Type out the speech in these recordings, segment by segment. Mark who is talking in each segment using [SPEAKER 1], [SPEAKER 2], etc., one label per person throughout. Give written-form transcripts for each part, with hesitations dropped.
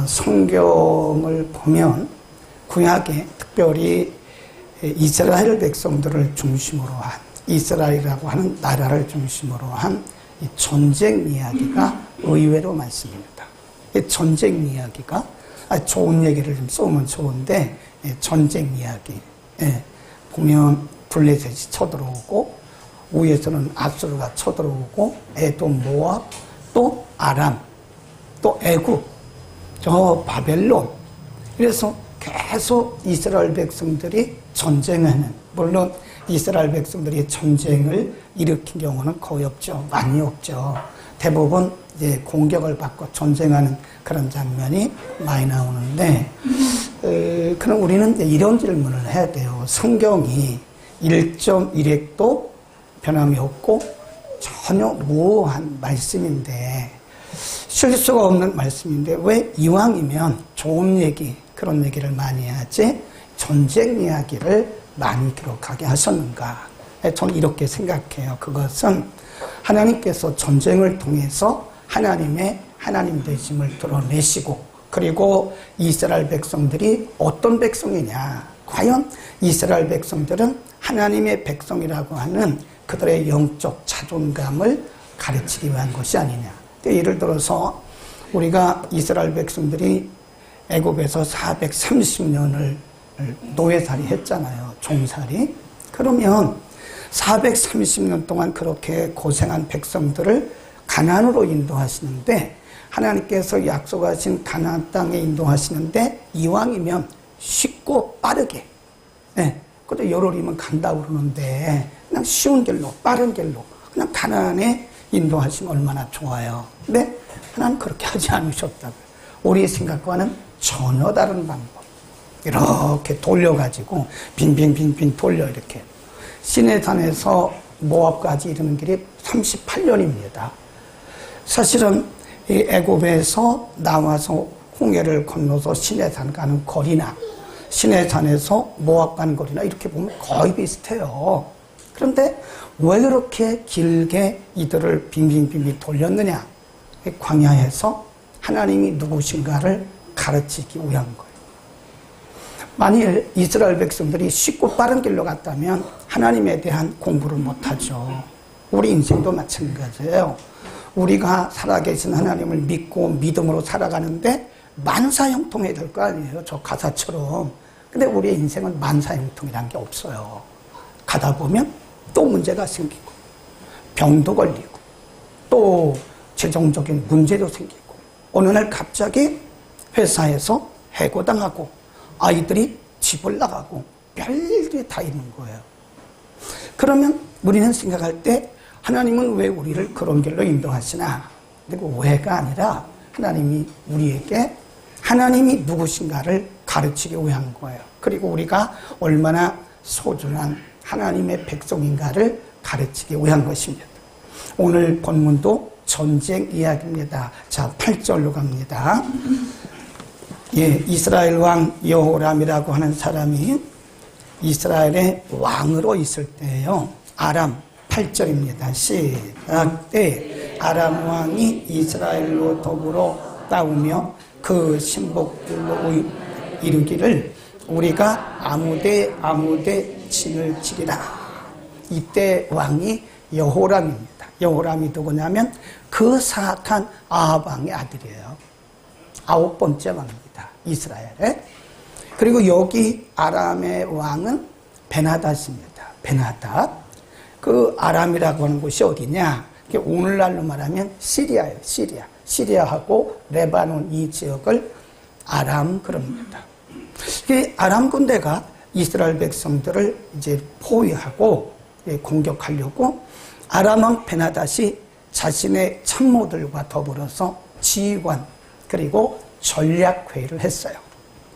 [SPEAKER 1] 성경을 보면 구약에 특별히 이스라엘 백성들을 중심으로 한, 이스라엘이라고 하는 나라를 중심으로 한 이 전쟁 이야기가 의외로 많습니다. 이 전쟁 이야기가 좋은 얘기를 좀 써오면 좋은데, 전쟁 이야기 보면 블레셋이 쳐들어오고 위에서는 아수르가 쳐들어오고 에돔, 모압, 또 아람, 또 애굽, 저 바벨론. 그래서 계속 이스라엘 백성들이 전쟁하는, 물론 이스라엘 백성들이 전쟁을 일으킨 경우는 거의 없죠. 많이 없죠. 대부분 이제 공격을 받고 전쟁하는 그런 장면이 많이 나오는데, 그럼 우리는 이제 이런 질문을 해야 돼요. 성경이 1.1획도 변함이 없고 전혀 무한 말씀인데, 실수가 없는 말씀인데 왜 이왕이면 좋은 얘기, 그런 얘기를 많이 하지 전쟁 이야기를 많이 기록하게 하셨는가? 저는 이렇게 생각해요. 그것은 하나님께서 전쟁을 통해서 하나님의 하나님 되심을 드러내시고, 그리고 이스라엘 백성들이 어떤 백성이냐, 과연 이스라엘 백성들은 하나님의 백성이라고 하는 그들의 영적 자존감을 가르치기 위한 것이 아니냐. 예를 들어서 우리가 이스라엘 백성들이 애굽에서 430년을 노예살이 했잖아요. 종살이. 그러면 430년 동안 그렇게 고생한 백성들을 가나안으로 인도하시는데, 하나님께서 약속하신 가나안 땅에 인도하시는데 이왕이면 쉽고 빠르게, 그것도 열흘이면 간다고 그러는데 그냥 쉬운 길로, 빠른 길로 그냥 가나안에 인도하시면 얼마나 좋아요. 근데 하나님 그렇게 하지 않으셨다고요. 우리 생각과는 전혀 다른 방법. 이렇게 돌려가지고 빙빙빙빙 돌려 이렇게 시내산에서 모압까지 이르는 길이 38년입니다. 사실은 이 애굽에서 나와서 홍해를 건너서 시내산 가는 거리나 시내산에서 모압 가는 거리나 이렇게 보면 거의 비슷해요. 그런데 왜 그렇게 길게 이들을 빙빙빙빙 돌렸느냐? 광야에서 하나님이 누구신가를 가르치기 위한 거예요. 만일 이스라엘 백성들이 쉽고 빠른 길로 갔다면 하나님에 대한 공부를 못하죠. 우리 인생도 마찬가지예요. 우리가 살아계신 하나님을 믿고 믿음으로 살아가는데 만사형통해야 될 거 아니에요. 저 가사처럼. 근데 우리의 인생은 만사형통이라는 게 없어요. 가다 보면 또 문제가 생기고 병도 걸리고 또 재정적인 문제도 생기고 어느 날 갑자기 회사에서 해고당하고 아이들이 집을 나가고 별일이 다 있는 거예요. 그러면 우리는 생각할 때 하나님은 왜 우리를 그런 길로 인도하시나? 그리고 왜가 아니라 하나님이 우리에게 하나님이 누구신가를 가르치기 위한 거예요. 그리고 우리가 얼마나 소중한 하나님의 백성인가를 가르치기 위한 것입니다. 오늘 본문도 전쟁 이야기입니다. 자, 8절로 갑니다. 이스라엘 왕 여호람이라고 하는 사람이 이스라엘의 왕으로 있을 때예요. 아람 8절입니다. 시작. 때 아람 왕이 이스라엘로 더불어 싸우며 그 신복들로 이르기를 우리가 아무데 진을 치리라. 이때 왕이 여호람입니다. 여호람이 누구냐면 그 사악한 아합 왕의 아들이에요. 9번째 왕입니다. 이스라엘에. 그리고 여기 아람의 왕은 베나닷입니다. 베나닷. 그 아람이라고 하는 곳이 어디냐? 오늘날로 말하면 시리아예요. 시리아하고 레바논 이 지역을 아람 그럽니다. 아람 군대가 이스라엘 백성들을 이제 포위하고 공격하려고 아람 왕 베나닷이 자신의 참모들과 더불어서 지휘관 그리고 전략회의를 했어요.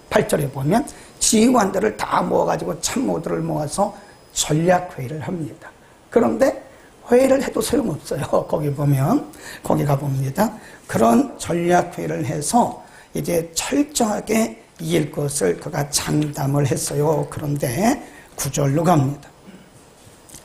[SPEAKER 1] 8절에 보면 지휘관들을 다 모아가지고 참모들을 모아서 전략회의를 합니다. 그런데 회의를 해도 소용없어요. 거기 가봅니다. 그런 전략회의를 해서 이제 철저하게 이길 것을 그가 장담을 했어요. 그런데 9절로 갑니다.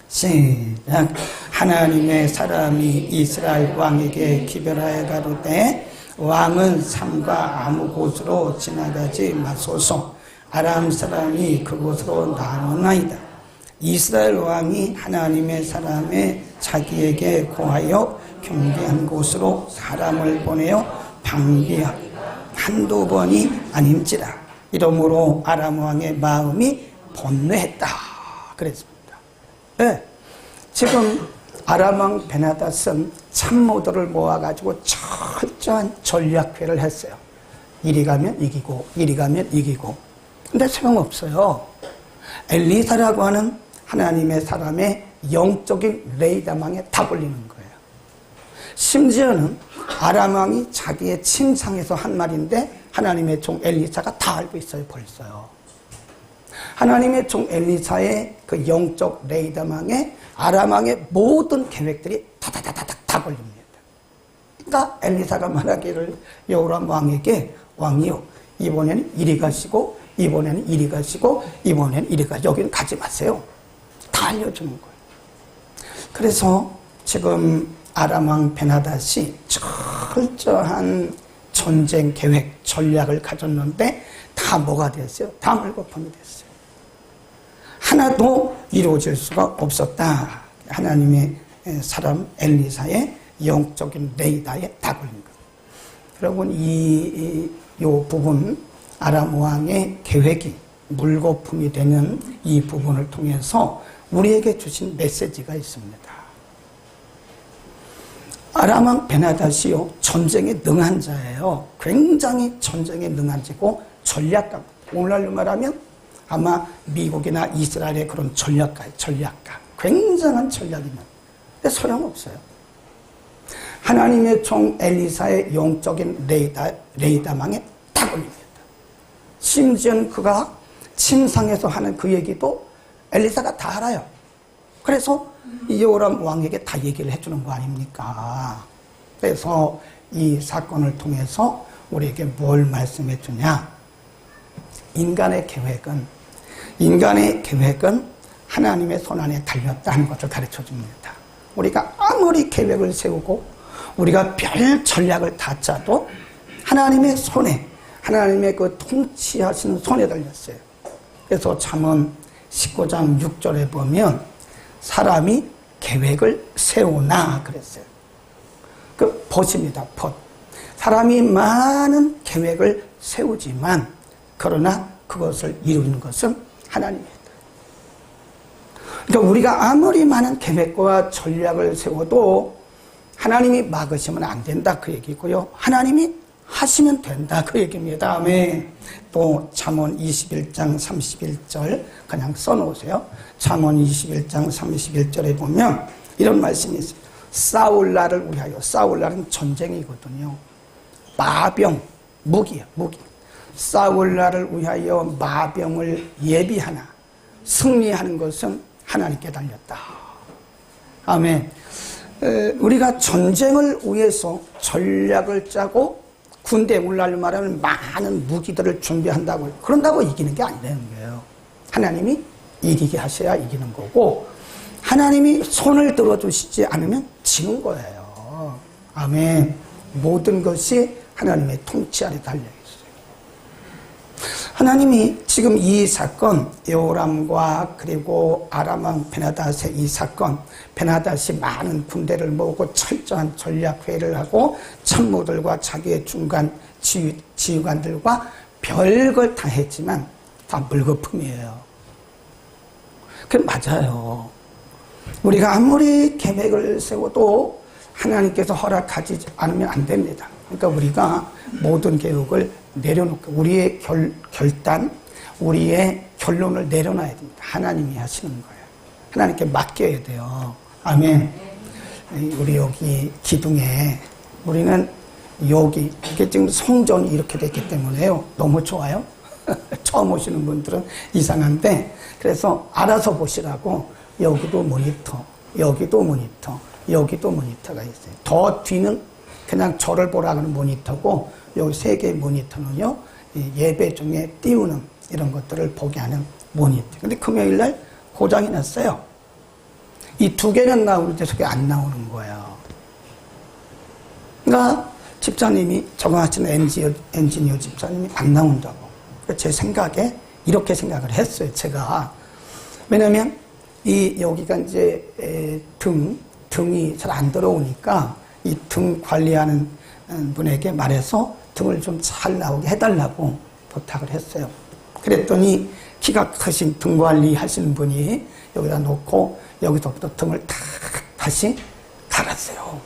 [SPEAKER 1] 시작. 하나님의 사람이 이스라엘 왕에게 기별하여 가로되 왕은 산과 아무 곳으로 지나가지 마소서. 아람 사람이 그곳으로 나오나이다. 이스라엘 왕이 하나님의 사람의 자기에게 고하여 경계한 곳으로 사람을 보내어 방비하고 한두 번이 아닌지라. 이러므로 아람 왕의 마음이 번뇌했다 그랬습니다. 네. 지금 아람 왕 베나닷은 참모들을 모아가지고 철저한 전략회를 했어요. 이리 가면 이기고 이리 가면 이기고. 근데 소용없어요. 엘리사라고 하는 하나님의 사람의 영적인 레이더망에 다 걸리는 거예요. 심지어는 아람 왕이 자기의 침상에서 한 말인데 하나님의 종 엘리사가 다 알고 있어요. 벌써요. 하나님의 종 엘리사의 그 영적 레이더망에 아람 왕의 모든 계획들이 다다다다닥 다 걸립니다. 그러니까 엘리사가 말하기를 여호람 왕에게, 왕이요, 이번에는 이리 가시고 이번에는 이리 가시고 이번에는 이리 가시고 여기는 가지 마세요. 다 알려주는 거예요. 그래서 지금 아람 왕 베나닷이 철저한 전쟁 계획, 전략을 가졌는데 다 뭐가 됐어요? 다 물거품이 됐어요. 하나도 이루어질 수가 없었다. 하나님의 사람 엘리사의 영적인 레이더에 다 걸린 거예요. 여러분, 이 부분, 아람 왕의 계획이 물거품이 되는 이 부분을 통해서 우리에게 주신 메시지가 있습니다. 아람 왕 베나닷이요, 전쟁에 능한 자예요. 굉장히 전쟁에 능한 자고 전략가. 오늘날로 말하면 아마 미국이나 이스라엘의 그런 전략가. 굉장한 전략이면. 근데 소용없어요. 하나님의 종 엘리사의 영적인 레이더망에 다 걸립니다. 심지어는 그가 침상에서 하는 그 얘기도 엘리사가 다 알아요. 그래서 여호람 왕에게 다 얘기를 해주는 거 아닙니까? 그래서 이 사건을 통해서 우리에게 뭘 말씀해 주냐? 인간의 계획은 하나님의 손안에 달렸다는 것을 가르쳐 줍니다. 우리가 아무리 계획을 세우고 우리가 별 전략을 다 짜도 하나님의 손에, 하나님의 그 통치하시는 손에 달렸어요. 그래서 잠언 19장 6절에 보면 사람이 계획을 세우나 그랬어요. 그 벗입니다. 벗. 사람이 많은 계획을 세우지만 그러나 그것을 이루는 것은 하나님입니다. 그러니까 우리가 아무리 많은 계획과 전략을 세워도 하나님이 막으시면 안 된다 그 얘기고요. 하나님이 하시면 된다 그 얘기입니다. 아멘. 또 잠언 21장 31절 그냥 써놓으세요. 잠언 21장 31절에 보면 이런 말씀이 있어요. 싸울 날을 위하여. 싸울 날은 전쟁이거든요. 마병, 무기야, 무기. 싸울 날을 위하여 마병을 예비하나 승리하는 것은 하나님께 달렸다. 아멘. 우리가 전쟁을 위해서 전략을 짜고 군대 오늘날로 말하면 많은 무기들을 준비한다고, 그런다고 이기는 게 아니라는 거예요. 하나님이 이기게 하셔야 이기는 거고, 하나님이 손을 들어주시지 않으면 지는 거예요. 아멘. 모든 것이 하나님의 통치 아래 달려있어요. 하나님이 지금 이 사건, 여호람과 그리고 아람 왕 베나닷의 이 사건, 베나닷이 많은 군대를 모으고 철저한 전략회의를 하고 참모들과 자기의 중간 지휘관들과 별걸 다 했지만 다 물거품이에요. 그게 맞아요. 우리가 아무리 계획을 세워도 하나님께서 허락하지 않으면 안 됩니다. 그러니까 우리가 모든 계획을 내려놓고 우리의 결단, 우리의 결론을 내려놔야 됩니다. 하나님이 하시는 거예요. 하나님께 맡겨야 돼요. 아멘. 우리 여기 기둥에 우리는 여기 이게 지금 성전이 이렇게 됐기 때문에요. 너무 좋아요. 처음 오시는 분들은 이상한데 그래서 알아서 보시라고 여기도 모니터, 여기도 모니터, 여기도 모니터가 있어요. 더 뒤는 그냥 저를 보라고 하는 모니터고 여기 3개의 모니터는요, 예배 중에 띄우는 이런 것들을 보게 하는 모니터. 근데 금요일 날 고장이 났어요. 이 2개는 나오는데 저게 안 나오는 거예요. 그러니까 집사님이 적응하시는 엔지니어 집사님이 안 나온다고. 제 생각에 이렇게 생각을 했어요, 제가. 왜냐면 여기가 이제 등이 잘 안 들어오니까 이 등 관리하는 분에게 말해서 등을 좀 잘 나오게 해달라고 부탁을 했어요. 그랬더니 키가 크신 등 관리 하시는 분이 여기다 놓고 여기서부터 등을 탁 다시 갈았어요.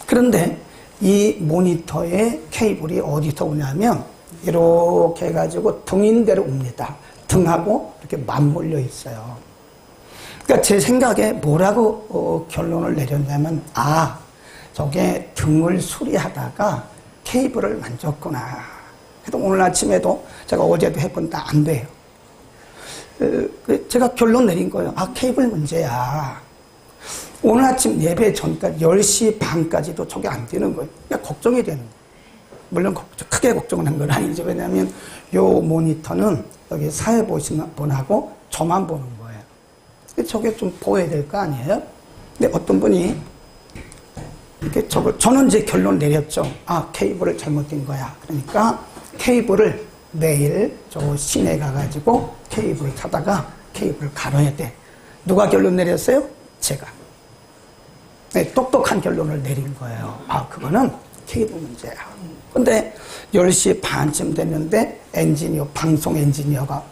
[SPEAKER 1] 그런데 이 모니터의 케이블이 어디서 오냐면 이렇게 해가지고 등인대로 옵니다. 등하고 이렇게 맞물려 있어요. 그러니까 제 생각에 뭐라고 결론을 내렸냐면 저게 등을 수리하다가 케이블을 만졌구나. 그래서 오늘 아침에도 제가 어제도 해보는데 안 돼요. 제가 결론 내린 거예요. 케이블 문제야. 오늘 아침 예배 전까지 10시 반까지도 저게 안 되는 거예요. 그러니까 걱정이 되는 거예요. 물론 크게 걱정은 한 건 아니죠. 왜냐하면 요 모니터는 여기 사회 보시는 분하고 저만 보는 거예요. 저게 좀 보여야 될 거 아니에요? 근데 어떤 분이 이렇게 저는 이제 결론 내렸죠. 케이블을 잘못된 거야. 그러니까 케이블을 내일 저 시내 가가지고 케이블을 사다가 케이블을 갈아야 돼. 누가 결론 내렸어요? 제가. 네, 똑똑한 결론을 내린 거예요. 그거는 케이블 문제야. 근데 10시 반쯤 됐는데 방송 엔지니어가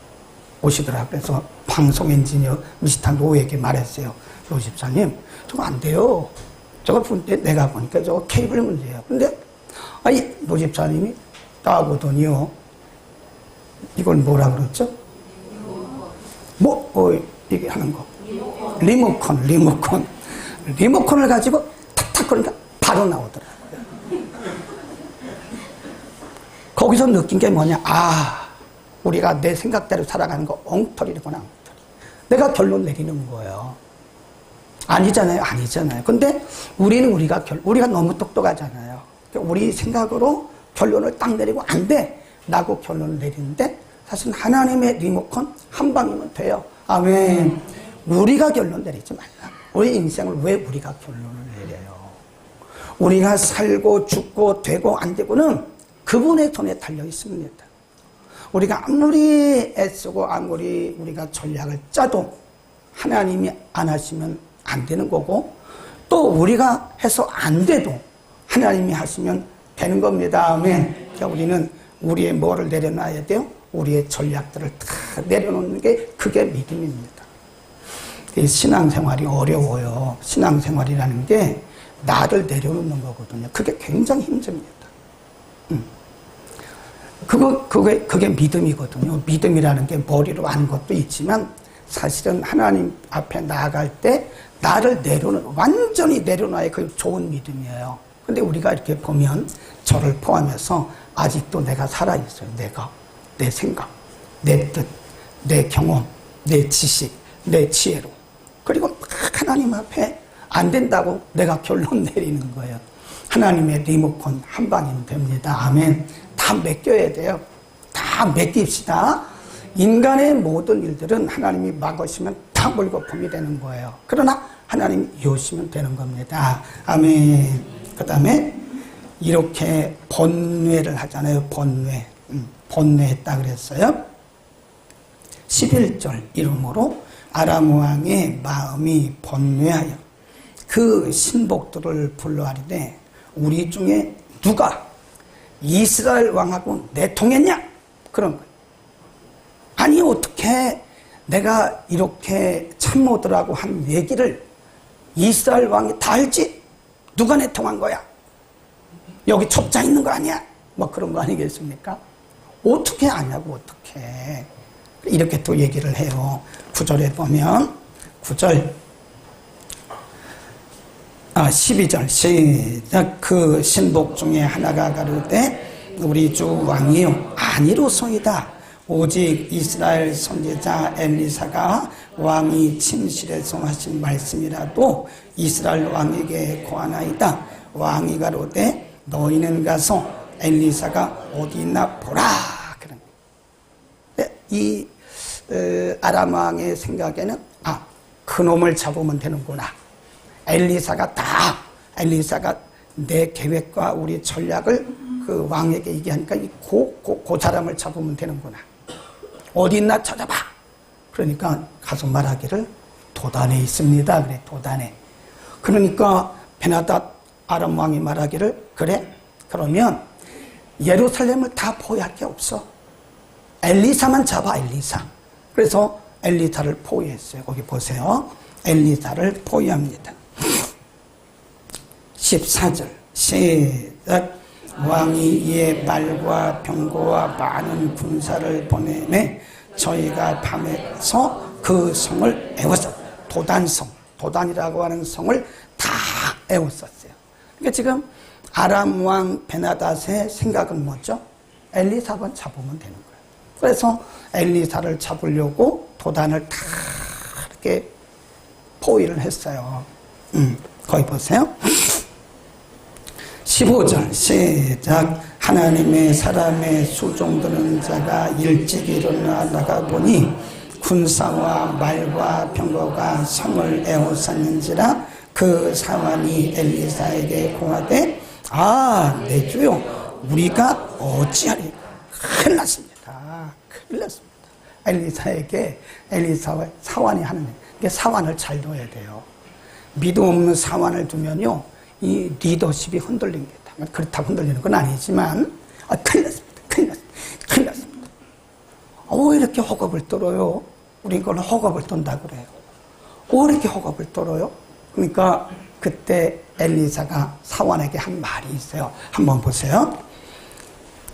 [SPEAKER 1] 오시더라고요. 그래서 방송 엔지니어 미스터 노에게 말했어요. 노 집사님, 저거 안 돼요. 저거 내가 보니까 저거 케이블 문제예요. 근데 노 집사님이 따보더니요. 이걸 뭐라 그랬죠? 이게 하는 거. 리모컨을 가지고 탁탁 거니까 바로 나오더라고요. 거기서 느낀 게 뭐냐. 우리가 내 생각대로 살아가는 거 엉터리구나, 엉터리. 내가 결론 내리는 거예요. 아니잖아요. 근데 우리가 너무 똑똑하잖아요. 우리 생각으로 결론을 딱 내리고 안 돼. 라고 결론을 내리는데 사실 하나님의 리모컨 한 방이면 돼요. 아멘. 우리가 결론 내리지 말라. 우리 인생을 왜 우리가 결론을 내려요? 우리가 살고 죽고 되고 안 되고는 그분의 손에 달려 있습니다. 우리가 아무리 애쓰고 아무리 우리가 전략을 짜도 하나님이 안 하시면 안 되는 거고, 또 우리가 해서 안 돼도 하나님이 하시면 되는 겁니다. 아멘. 그러니까 우리는 우리의 뭐를 내려놔야 돼요? 우리의 전략들을 다 내려놓는 게 그게 믿음입니다. 신앙생활이 어려워요. 신앙생활이라는 게 나를 내려놓는 거거든요. 그게 굉장히 힘듭니다. 그게 믿음이거든요. 믿음이라는 게 머리로 아는 것도 있지만 사실은 하나님 앞에 나아갈 때 나를 완전히 내려놔야 그게 좋은 믿음이에요. 근데 우리가 이렇게 보면 저를 포함해서 아직도 내가 살아있어요. 내 생각, 내 뜻, 내 경험, 내 지식, 내 지혜로. 그리고 하나님 앞에 안 된다고 내가 결론 내리는 거예요. 하나님의 리모컨 한 방이면 됩니다. 아멘. 다 맡겨야 돼요. 다 맡깁시다. 인간의 모든 일들은 하나님이 막으시면 다 물거품이 되는 거예요. 그러나 하나님이 여시면 되는 겁니다. 아멘. 그 다음에 이렇게 번뇌를 하잖아요. 번뇌했다 그랬어요. 11절 이름으로 아람 왕의 마음이 번뇌하여 그 신복들을 불러하리되 우리 중에 누가 이스라엘 왕하고 내통했냐? 그런 거예요. 아니 어떻게 내가 이렇게 참모들하고 한 얘기를 이스라엘 왕이 다 알지? 누가 내통한 거야? 여기 첩자 있는 거 아니야? 뭐 그런 거 아니겠습니까? 어떻게 아냐고 어떻게 이렇게 또 얘기를 해요. 9절에 보면 9절 12절 시작. 그 신복 중에 하나가 가로되 우리 주 왕이요 아니로소이다. 오직 이스라엘 선지자 엘리사가 왕이 침실에서 하신 말씀이라도 이스라엘 왕에게 고하나이다. 왕이 가로되 너희는 가서 엘리사가 어디 있나 보라. 그런. 이 아람 왕의 생각에는 그 놈을 잡으면 되는구나. 엘리사가 내 계획과 우리 전략을 그 왕에게 얘기하니까 그 사람을 잡으면 되는구나. 어디 있나 찾아봐. 그러니까 가서 말하기를 도단에 있습니다. 그래, 도단에. 그러니까 베나닷 아람 왕이 말하기를 그래? 그러면 예루살렘을 다 포위할 게 없어. 엘리사만 잡아, 엘리사. 그래서 엘리사를 포위했어요. 거기 보세요. 엘리사를 포위합니다. 14절 시작. 왕이 이에 말과 병거와 많은 군사를 보내매 저희가 밤에서 그 성을 애웠어. 도단성, 도단이라고 하는 성을 다 애웠었어요. 그러니까 지금 아람 왕 베나닷의 생각은 뭐죠? 엘리사만 잡으면 되는 거예요. 그래서 엘리사를 잡으려고 도단을 다 이렇게 포위를 했어요. 거기 보세요. 15절 시작. 하나님의 사람의 수종드는 자가 일찍 일어나 나가보니 군사와 말과 병거가 성을 에워쌌는지라 그 사환이 엘리사에게 고하되 내 주여 우리가 어찌하리. 큰일 났습니다. 큰일 났습니다. 엘리사에게 엘리사와 사환이 하는 게 사환을 잘 둬야 돼요. 믿음 없는 사환을 두면요 이 리더십이 흔들립니다. 그렇다고 흔들리는 건 아니지만 큰일 났습니다. 큰일 났습니다. 큰일 났습니다. 왜 이렇게 허겁을 떨어요? 우리 이걸 허겁을 떤다 그래요. 왜 이렇게 허겁을 떨어요? 그러니까 그때 엘리사가 사환에게 한 말이 있어요. 한번 보세요.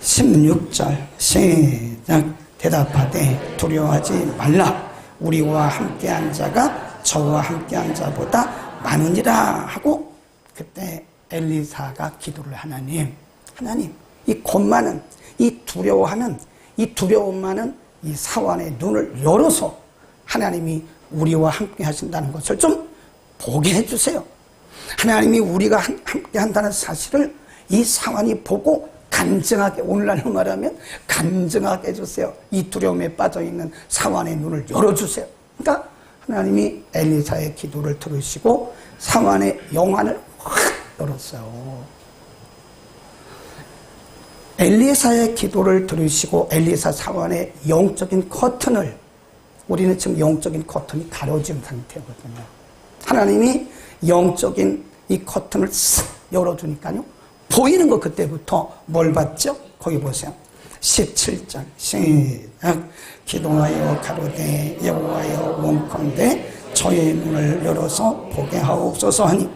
[SPEAKER 1] 16절 시작. 대답하되 두려워하지 말라. 우리와 함께한 자가 저와 함께한 자보다 많으니라 하고 그때 엘리사가 기도를 하나님 이 겁많은 이 두려워하는 이 두려움 많은 이 사환의 눈을 열어서 하나님이 우리와 함께 하신다는 것을 좀 보게 해주세요. 하나님이 우리가 함께 한다는 사실을 이 사환이 보고 간증하게, 오늘날로 말하면 간증하게 해주세요. 이 두려움에 빠져있는 사환의 눈을 열어주세요. 그러니까 하나님이 엘리사의 기도를 들으시고 사환의 영안을 확 열었어요. 엘리사의 기도를 들으시고 엘리사 사환의 영적인 커튼을, 우리는 지금 영적인 커튼이 가려진 상태거든요. 하나님이 영적인 이 커튼을 쓱 열어주니까요 보이는 거. 그때부터 뭘 봤죠? 거기 보세요. 17절 시작. 기도하여 가로되 여호와여 원컨대 저의 눈을 열어서 보게 하옵소서 하니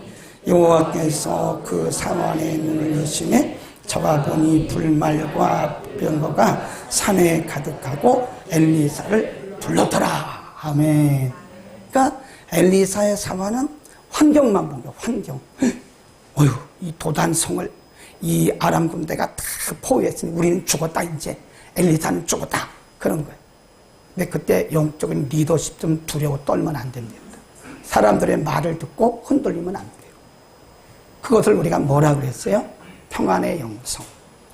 [SPEAKER 1] 여호와께서 그 사환의 눈을 여시매 저가 보니 불말과 병거가 산에 가득하고 엘리사를 불렀더라. 아멘. 그러니까 엘리사의 사환은 환경만 본 거예요. 환경. 어휴, 이 도단성을 이 아람 군대가 다 포위했으니 우리는 죽었다 이제. 엘리사는 죽었다. 그런 거예요. 근데 그때 영적인 리더십 좀 두려워 떨면 안 됩니다. 사람들의 말을 듣고 흔들리면 안 돼요. 그것을 우리가 뭐라 그랬어요? 평안의 영성.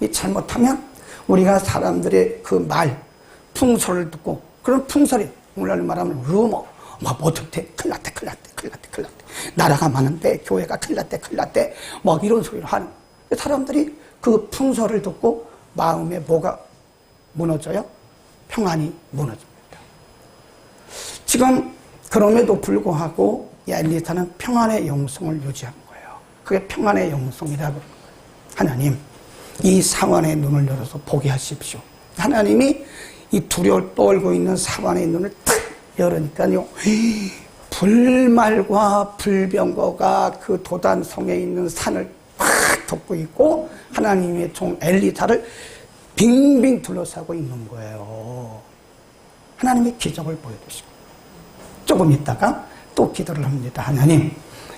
[SPEAKER 1] 이 잘못하면 우리가 사람들의 그 말, 풍설을 듣고 그런 풍설이 오늘날 말하면 루머, 막 어떻게 큰일 났대, 큰일 났대, 큰일 났대, 큰일 났대. 나라가 많은데 교회가 큰일 났대, 큰일 났대. 막 이런 소리를 하는. 사람들이 그 풍설을 듣고 마음에 뭐가 무너져요? 평안이 무너집니다. 지금 그럼에도 불구하고 엘리사는 평안의 영성을 유지한 거예요. 그게 평안의 영성이라고. 하나님, 이 사환의 눈을 열어서 보게 하십시오. 하나님이 이 두려울 떨고 있는 사환의 눈을 탁 열으니까요, 불말과 불병거가 그 도단성에 있는 산을 팍 덮고 있고 하나님의 종 엘리사를 빙빙 둘러싸고 있는 거예요. 하나님이 기적을 보여주시고 조금 있다가 또 기도를 합니다. 하나님,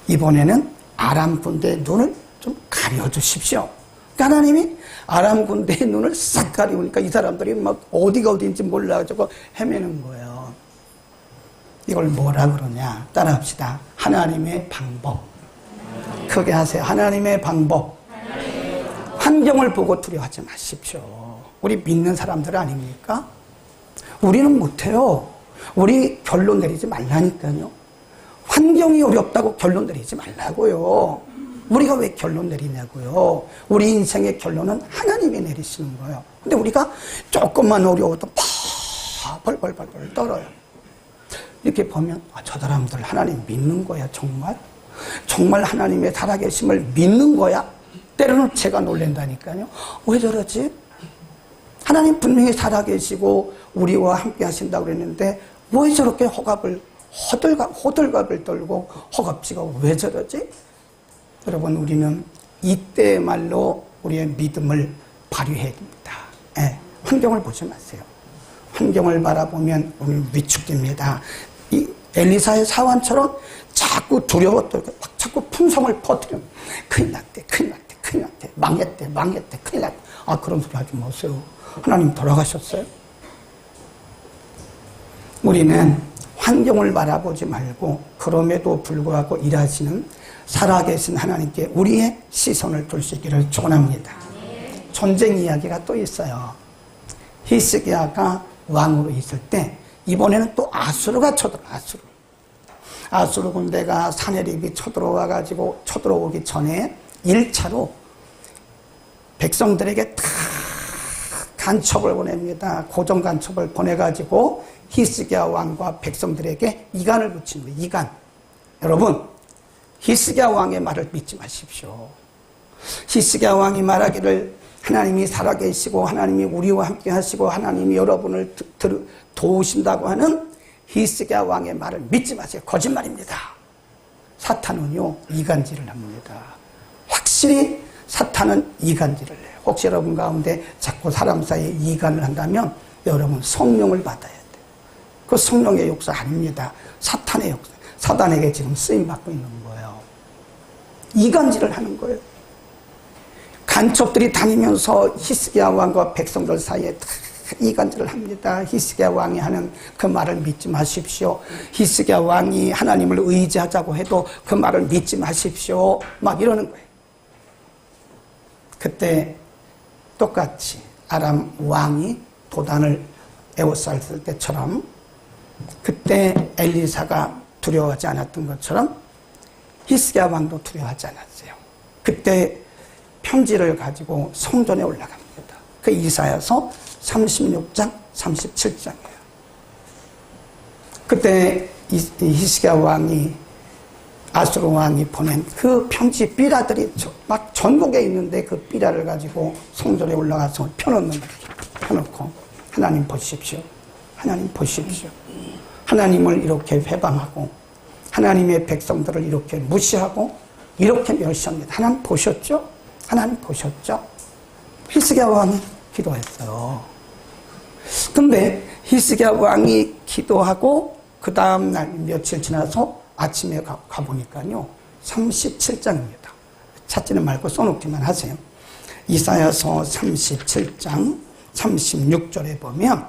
[SPEAKER 1] 이번에는 아람 군대의 눈을 좀 가려주십시오. 그러니까 하나님이 아람 군대의 눈을 싹 가리우니까 이 사람들이 막 어디가 어디인지 몰라가지고 헤매는 거예요. 이걸 뭐라 그러냐? 따라합시다. 하나님의 방법. 크게 하세요. 하나님의 방법. 환경을 보고 두려워하지 마십시오. 우리 믿는 사람들 아닙니까? 우리는 못해요. 우리 결론 내리지 말라니까요. 환경이 어렵다고 결론 내리지 말라고요. 우리가 왜 결론 내리냐고요. 우리 인생의 결론은 하나님이 내리시는 거예요. 근데 우리가 조금만 어려워도 벌벌벌벌 떨어요. 이렇게 보면 저 사람들 하나님 믿는 거야 정말? 정말 하나님의 살아계심을 믿는 거야? 때로는 제가 놀란다니까요. 왜 저러지? 하나님 분명히 살아계시고 우리와 함께 하신다고 그랬는데 왜 저렇게 호들갑을 떨고 허겁지겁 왜 저러지? 여러분, 우리는 이때말로 우리의 믿음을 발휘해야 됩니다. 예, 환경을 보지 마세요. 환경을 바라보면 우리는 위축됩니다. 이 엘리사의 사환처럼 자꾸 두려워 떨고 자꾸 풍성을 퍼뜨려. 큰일 났대, 망했대, 큰일 났대. 그런 소리 하지 마세요. 하나님 돌아가셨어요? 우리는 환경을 바라보지 말고 그럼에도 불구하고 일하시는 살아계신 하나님께 우리의 시선을 둘 수 있기를 축원합니다. 전쟁 이야기가 또 있어요. 히스기야가 왕으로 있을 때 이번에는 또 아수르가 아수르 군대가 사내립이 쳐들어오기 전에 1차로 백성들에게 다 간첩을 보냅니다. 고정 간첩을 보내가지고 히스기야 왕과 백성들에게 이간을 붙인 거예요. 이간. 여러분, 히스기야 왕의 말을 믿지 마십시오. 히스기야 왕이 말하기를 하나님이 살아계시고 하나님이 우리와 함께 하시고 하나님이 여러분을 도우신다고 하는 히스기야 왕의 말을 믿지 마세요. 거짓말입니다. 사탄은요, 이간질을 합니다. 확실히 사탄은 이간질을 해요. 혹시 여러분 가운데 자꾸 사람 사이에 이간을 한다면 여러분 성령을 받아야 돼요. 그 성령의 역사 아닙니다. 사탄의 역사. 사단에게 지금 쓰임받고 있는 거예요. 이간질을 하는 거예요. 간첩들이 다니면서 히스기야 왕과 백성들 사이에 다 이간질을 합니다. 히스기야 왕이 하는 그 말을 믿지 마십시오. 히스기야 왕이 하나님을 의지하자고 해도 그 말을 믿지 마십시오. 막 이러는 거예요. 그때 똑같이 아람 왕이 도단을 에워쌌을 때처럼 그때 엘리사가 두려워하지 않았던 것처럼 히스기야 왕도 두려워하지 않았어요. 그때 편지를 가지고 성전에 올라갑니다. 그 이사야서 36장, 37장이에요. 그때 히스기야 왕이 아수르 왕이 보낸 그 편지 삐라들이 막 전국에 있는데 그 삐라를 가지고 성전에 올라가서 펴놓는 거예요. 펴놓고 하나님 보십시오. 하나님 보십시오. 하나님을 이렇게 회방하고 하나님의 백성들을 이렇게 무시하고 이렇게 멸시합니다. 하나님 보셨죠? 하나님 보셨죠? 히스기야 왕이 기도했어요. 근데 히스기야 왕이 기도하고 그 다음날 며칠 지나서 아침에 가보니까요 37장입니다. 찾지는 말고 써놓기만 하세요. 이사야서 37장 36절에 보면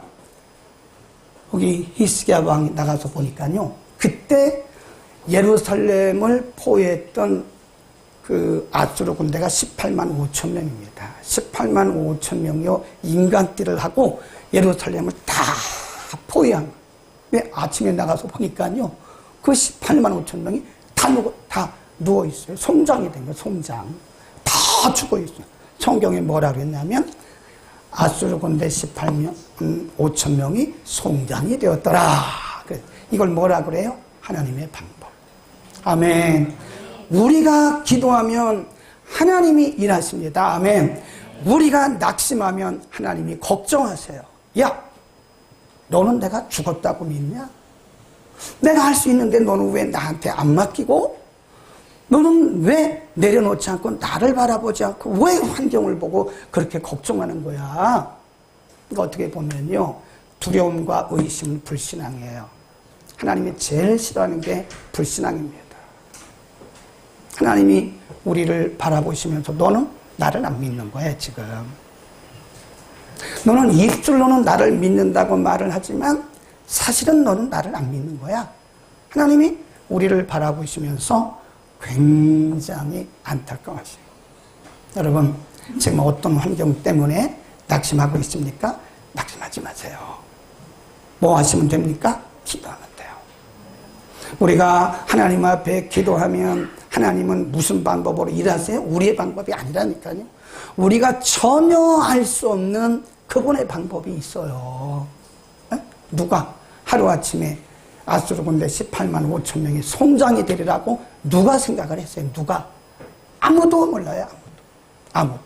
[SPEAKER 1] 거기 히스기야 왕이 나가서 보니까요 그때 예루살렘을 포위했던 그 아수르 군대가 18만 5천 명입니다. 18만 5천 명이요 인간띠를 하고 예루살렘을 다 포위한 거예요. 왜 아침에 나가서 보니까요 그 18만 5천 명이 다 누워 있어요. 송장이 된 거예요. 송장 다 죽어 있어요. 성경에 뭐라 그랬냐면 아수르 군대 18만 5천 명이 송장이 되었더라. 이걸 뭐라 그래요? 하나님의 방법. 아멘. 우리가 기도하면 하나님이 일하십니다. 아멘. 우리가 낙심하면 하나님이 걱정하세요. 야, 너는 내가 죽었다고 믿냐? 내가 할 수 있는데 너는 왜 나한테 안 맡기고? 너는 왜 내려놓지 않고 나를 바라보지 않고 왜 환경을 보고 그렇게 걱정하는 거야? 어떻게 보면요 두려움과 의심은 불신앙이에요. 하나님이 제일 싫어하는 게 불신앙입니다. 하나님이 우리를 바라보시면서 너는 나를 안 믿는 거야 지금. 너는 입술로는 나를 믿는다고 말을 하지만 사실은 너는 나를 안 믿는 거야. 하나님이 우리를 바라보시면서 굉장히 안타까워하세요. 여러분 지금 어떤 환경 때문에 낙심하고 있습니까? 낙심하지 마세요. 뭐 하시면 됩니까? 기도하면 돼요. 우리가 하나님 앞에 기도하면 하나님은 무슨 방법으로 일하세요? 우리의 방법이 아니라니까요. 우리가 전혀 알 수 없는 그분의 방법이 있어요. 에? 누가 하루아침에 아수르 군대 18만 5천 명이 송장이 되리라고 누가 생각을 했어요? 누가? 아무도 몰라요. 아무도.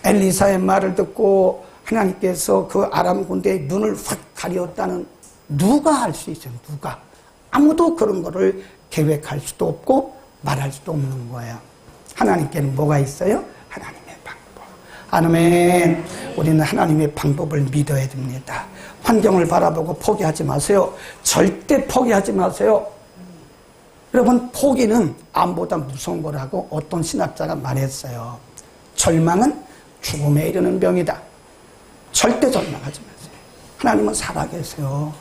[SPEAKER 1] 엘리사의 말을 듣고 하나님께서 그 아람 군대의 눈을 확 가리었다는 누가 알 수 있어요? 누가? 아무도 그런 거를 계획할 수도 없고 말할 수도 없는 거예요. 하나님께는 뭐가 있어요? 하나님의 방법. 아멘. 우리는 하나님의 방법을 믿어야 됩니다. 환경을 바라보고 포기하지 마세요. 절대 포기하지 마세요. 여러분, 포기는 암보다 무서운 거라고 어떤 신학자가 말했어요. 절망은 죽음에 이르는 병이다. 절대 절망하지 마세요. 하나님은 살아계세요.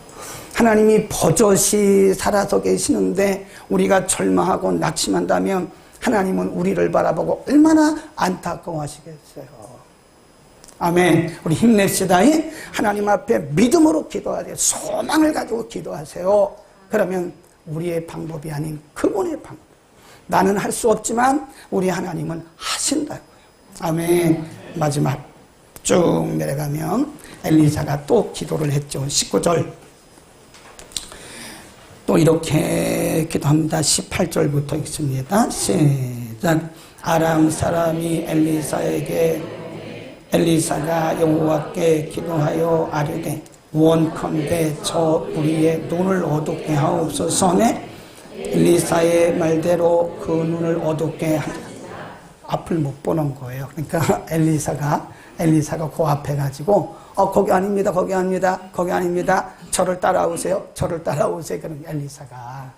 [SPEAKER 1] 하나님이 버젓이 살아서 계시는데 우리가 절망하고 낙심한다면 하나님은 우리를 바라보고 얼마나 안타까워하시겠어요. 아멘. 우리 힘냅시다. 하나님 앞에 믿음으로 기도하세요. 소망을 가지고 기도하세요. 그러면 우리의 방법이 아닌 그분의 방법. 나는 할 수 없지만 우리 하나님은 하신다고요. 아멘. 마지막 쭉 내려가면 엘리사가 또 기도를 했죠. 19절. 또 이렇게 기도합니다. 18절부터 읽습니다. 시작. 아람 사람이 엘리사가 여호와께 기도하여 아뢰되 원컨대 저 우리의 눈을 어둡게 하옵소서네. 엘리사의 말대로 그 눈을 어둡게 하자. 앞을 못 보는 거예요. 그러니까 엘리사가 그 앞에 가지고 거기 아닙니다. 거기 아닙니다. 거기 아닙니다. 저를 따라오세요. 저를 따라오세요. 그런 엘리사가.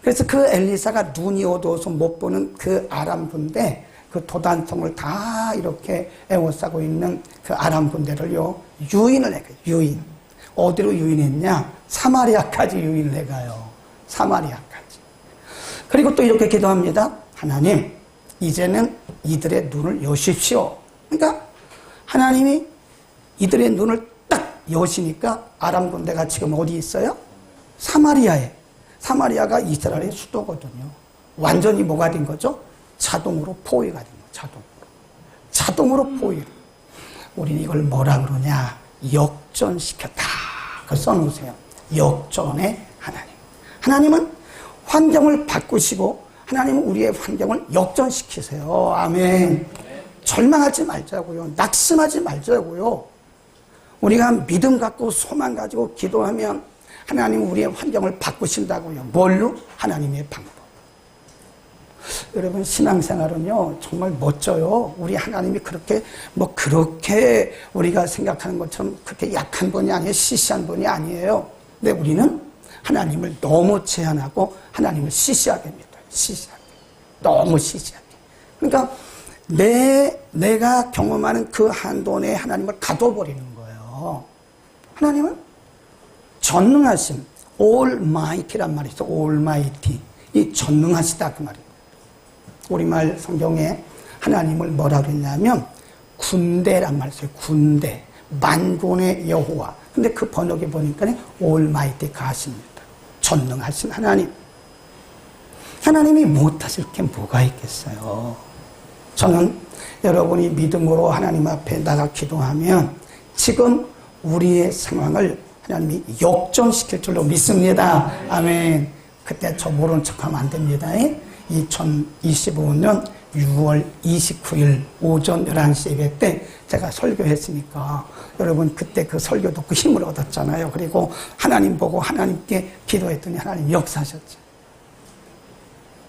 [SPEAKER 1] 그래서 그 엘리사가 눈이 어두워서 못 보는 그 아람 군대, 그 도단통을 다 이렇게 에워싸고 있는 그 아람 군대를요, 유인을 해가요. 유인. 어디로 유인했냐? 사마리아까지 유인을 해가요. 사마리아까지. 그리고 또 이렇게 기도합니다. 하나님, 이제는 이들의 눈을 여십시오. 그러니까 하나님이 이들의 눈을 딱 여시니까 아람 군대가 지금 어디 있어요? 사마리아에. 사마리아가 이스라엘의 수도거든요. 완전히 뭐가 된 거죠? 자동으로 포위가 된 거예요. 자동으로 포위. 우리는 이걸 뭐라 그러냐? 역전시켰다. 그걸 써놓으세요. 역전의 하나님. 하나님은 환경을 바꾸시고 하나님은 우리의 환경을 역전시키세요. 아멘. 절망하지 말자고요. 낙심하지 말자고요. 우리가 믿음 갖고 소망 가지고 기도하면 하나님은 우리의 환경을 바꾸신다고요. 뭘로? 하나님의 방법. 여러분, 신앙생활은요 정말 멋져요. 우리 하나님이 그렇게 우리가 생각하는 것처럼 그렇게 약한 분이 아니에요. 시시한 분이 아니에요. 근데 우리는 하나님을 너무 제한하고 하나님을 시시하게 믿어요. 시시하게. 너무 시시하게. 그러니까 내가 경험하는 그 한도 내에 하나님을 가둬버리는 거예요. 하나님은 전능하심, Almighty란 말이 있어. Almighty. 이 전능하시다 그 말이에요. 우리말 성경에 하나님을 뭐라 그랬냐면 군대란 말이 있어요. 군대. 만군의 여호와. 근데 그 번역에 보니까 Almighty가 하십니다. 전능하신 하나님. 하나님이 못하실 게 뭐가 있겠어요. 저는 여러분이 믿음으로 하나님 앞에 나가 기도하면 지금 우리의 상황을 하나님이 역전시킬 줄로 믿습니다. 아멘. 그때 저 모른 척하면 안 됩니다. 2025년 6월 29일 오전 11시 예배 때 제가 설교했으니까 여러분 그때 그 설교 듣고 힘을 얻었잖아요. 그리고 하나님 보고 하나님께 기도했더니 하나님 역사하셨죠.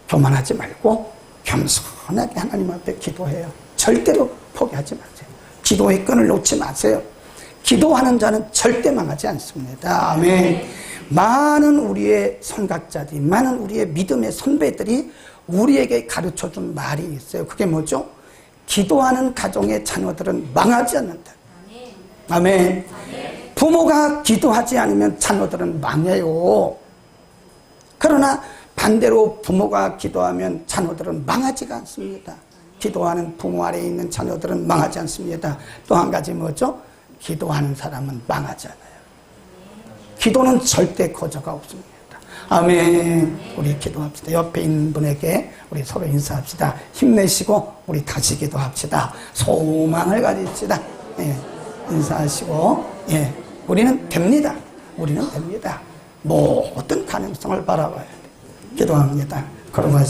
[SPEAKER 1] 교만하지 말고 겸손하게 하나님 앞에 기도해요. 절대로 포기하지 마세요. 기도의 끈을 놓지 마세요. 기도하는 자는 절대 망하지 않습니다. 아멘. 많은 우리의 선각자들이, 많은 우리의 믿음의 선배들이 우리에게 가르쳐준 말이 있어요. 그게 뭐죠? 기도하는 가정의 자녀들은 망하지 않는다. 아멘. 부모가 기도하지 않으면 자녀들은 망해요. 그러나 반대로 부모가 기도하면 자녀들은 망하지가 않습니다. 기도하는 부모 아래에 있는 자녀들은 망하지 않습니다. 또 한 가지 뭐죠? 기도하는 사람은 망하지 않아요. 기도는 절대 거저가 없습니다. 아멘. 우리 기도합시다. 옆에 있는 분에게 우리 서로 인사합시다. 힘내시고 우리 다시 기도합시다. 소망을 가집시다. 예, 인사하시고, 예, 우리는 됩니다. 우리는 됩니다. 모든 가능성을 바라봐야 돼. 기도합니다. 걸어가시